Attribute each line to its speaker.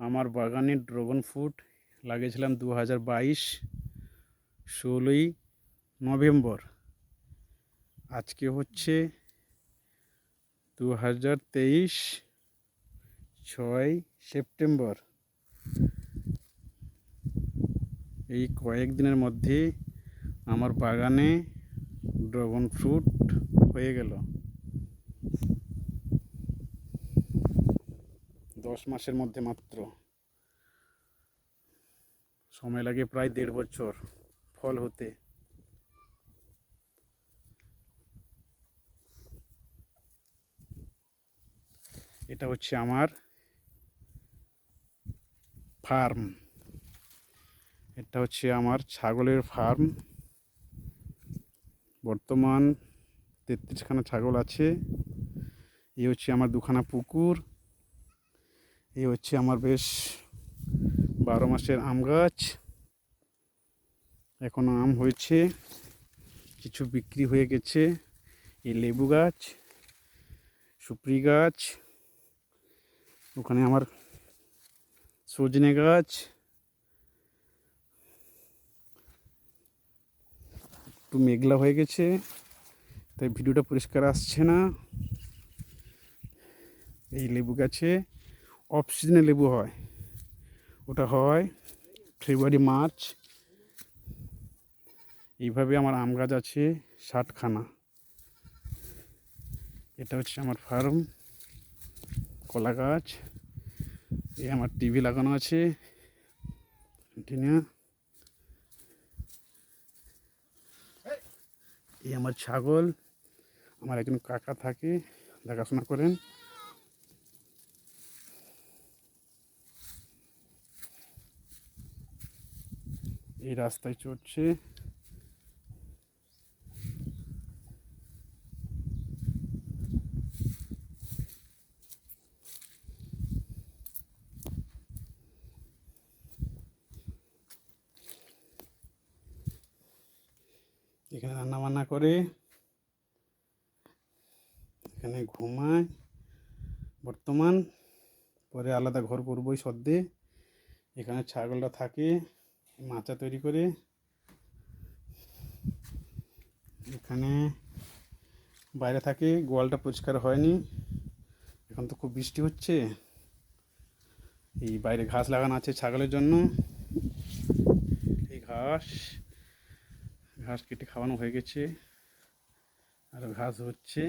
Speaker 1: আমার বাগানে dragon fruit লাগিয়েছিলাম 2022 16ই নভেম্বর। আজকে হচ্ছে 2023 6ই সেপ্টেম্বর। এই কয়েকদিনের মধ্যে আমার বাগানে ড্রাগন ফ্রুট হয়ে গেল। 10 মাসের মধ্যে মাত্র। সময় লাগে প্রায় 1.5 বছর ফল হতে। এটা হচ্ছে আমার ফার্ম। এটা হচ্ছে আমার ছাগলের ফার্ম। বর্তমান 33খানা ছাগল আছে। এই হচ্ছে আমার 2খানা পুকুর। এই হচ্ছে আমার বেশ 12 মাসের আম গাছ। এখনো আম হয়েছে, কিছু বিক্রি হয়ে গেছে। এই লেবু গাছ, সুপারি গাছ, ওখানে আমার সজনে গাছ। একটু মেঘলা হয়ে গেছে তাই ভিডিওটা পরিষ্কার আসছে না। এই লেবু গাছে অফ সিজনে লেবু হয়, ওটা হয় ফেব্রুয়ারি মার্চ। এইভাবে আমার আম গাছ আছে 60খানা। এটা হচ্ছে আমার ফার্ম। কলা গাছ, এই আমার টিভি লাগানো আছে এই আমার ছাগল। আমার একজন কাকা থাকে, দেখাশোনা করেন। এই রাস্তায় চড়ছে। এখানে রান্না বান্না করে, এখানে ঘুমায় বর্তমান। পরে আলাদা ঘর করবই সদ্যে। এখানে ছাগলটা থাকে, মাচা তৈরি করে। এখানে বাইরে থাকে, গোয়ালটা পরিষ্কার হয়নি, এখন তো খুব বৃষ্টি হচ্ছে। এই বাইরে ঘাস লাগানো আছে ছাগলের জন্য। এই ঘাস কেটে খাওয়ানো হয়ে গেছে, আর ঘাস হচ্ছে।